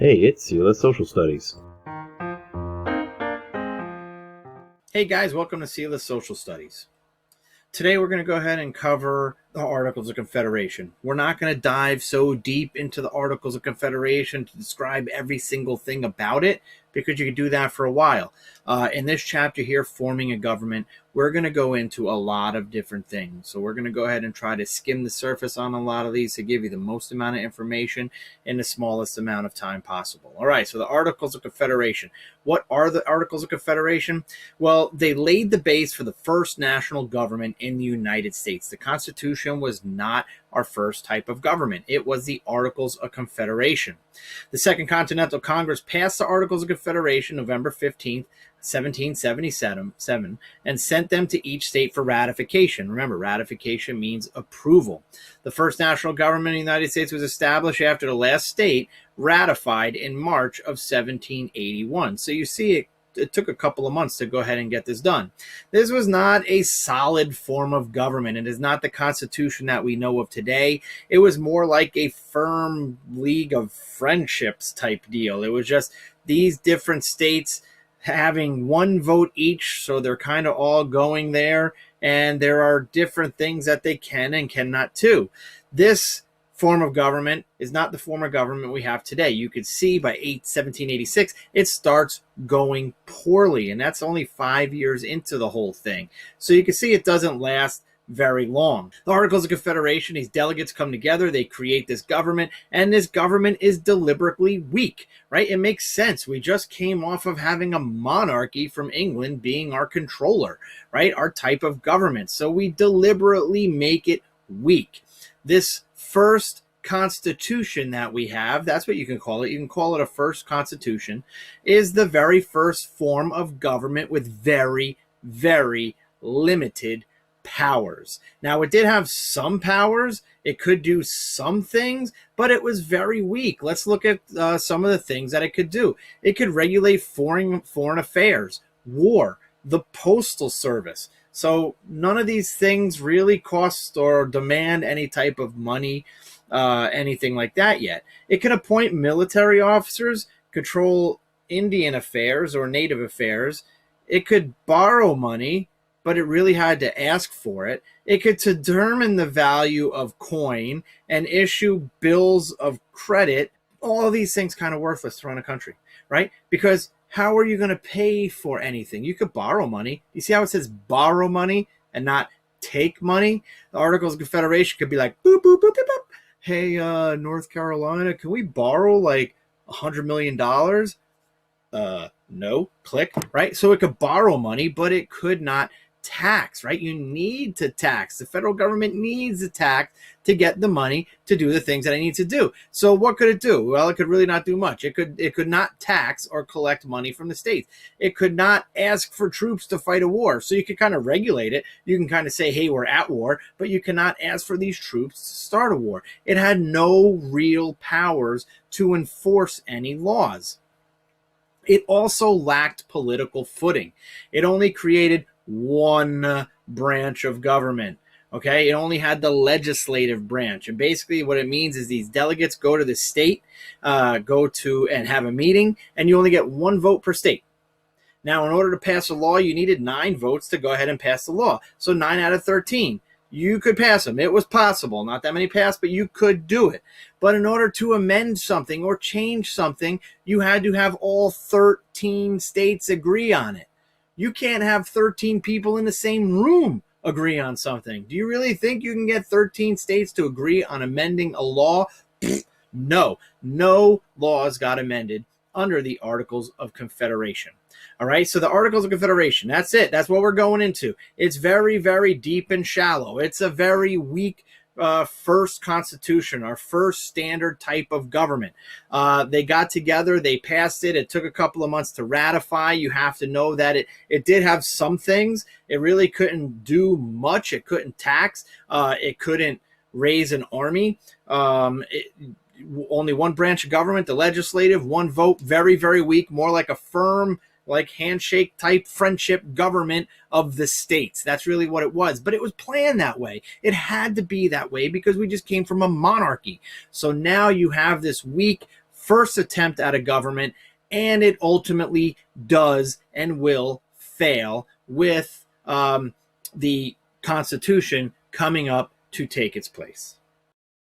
Hey, it's Sela Social Studies. Hey guys, welcome to Sela's Social Studies. Today we're going to go ahead and cover the Articles of Confederation. We're not going to dive so deep into the Articles of Confederation to describe every single thing about it, because you could do that for a while. In this chapter here, Forming a Government, we're going to go into a lot of different things. So we're going to go ahead and try to skim the surface on a lot of these to give you the most amount of information in the smallest amount of time possible. All right, so the Articles of Confederation. What are the Articles of Confederation? Well, they laid the base for the first national government in the United States. The Constitution was not our first type of government. It was the Articles of Confederation. The Second Continental Congress passed the Articles of Confederation November 15th, 1777, and sent them to each state for ratification. Remember, ratification means approval. The first national government in the United States was established after the last state ratified in March of 1781. So you see, it took a couple of months to go ahead and get this done. This was not a solid form of government. It is not the Constitution that we know of today. It was more like a firm league of friendships type deal. It was just these different states having one vote each, so they're kind of all going there, and there are different things that they can and cannot do. This form of government is not the form of government we have today. You could see by 1786, it starts going poorly, and that's only 5 years into the whole thing. So you can see it doesn't last very long. The Articles of Confederation, these delegates come together, they create this government, and this government is deliberately weak, right? It makes sense. We just came off of having a monarchy from England being our controller, right? Our type of government. So we deliberately make it weak. This first constitution that we have, that's what you can call it. You can call it a first constitution, is the very first form of government with very, very limited powers. Now, it did have some powers. It could do some things, but it was very weak. Let's look at some of the things that it could do. It could regulate foreign affairs, war, the postal service. So none of these things really cost or demand any type of money, anything like that yet. It can appoint military officers, control Indian affairs or native affairs. It could borrow money, but it really had to ask for it. It could determine the value of coin and issue bills of credit. All of these things kind of worthless to run a country, right? Because how are you going to pay for anything? You could borrow money. You see how it says borrow money and not take money? The Articles of Confederation could be like, boop, boop, boop, boop, boop. Hey, North Carolina, can we borrow like $100 million? No, click, right? So it could borrow money, but it could not tax, right? You need to tax. The federal government needs to tax to get the money to do the things that it needs to do. So what could it do? Well, it could really not do much. It could not tax or collect money from the states. It could not ask for troops to fight a war. So you could kind of regulate it. You can kind of say, hey, we're at war, but you cannot ask for these troops to start a war. It had no real powers to enforce any laws. It also lacked political footing. It only created one branch of government. Okay, it only had the legislative branch, and basically what it means is these delegates go to the state, go to and have a meeting, and you only get one vote per state. Now, in order to pass a law, you needed 9 votes to go ahead and pass the law. So 9 out of 13, you could pass them. It was possible. Not that many passed, but you could do it. But in order to amend something or change something, you had to have all 13 states agree on it. You can't have 13 people in the same room agree on something. Do you really think you can get 13 states to agree on amending a law? No. No laws got amended under the Articles of Confederation. All right, so the Articles of Confederation, that's it. That's what we're going into. It's very, very deep and shallow. It's a very weak first constitution, our first standard type of government. They got together, they passed it. It took a couple of months to ratify. You have to know that it did have some things. It really couldn't do much. It couldn't tax. It couldn't raise an army. Only one branch of government, the legislative, one vote, very, very weak, more like a firm, like handshake type friendship government of the states. That's really what it was. But it was planned that way. It had to be that way because we just came from a monarchy. So now you have this weak first attempt at a government, and it ultimately does and will fail with the Constitution coming up to take its place.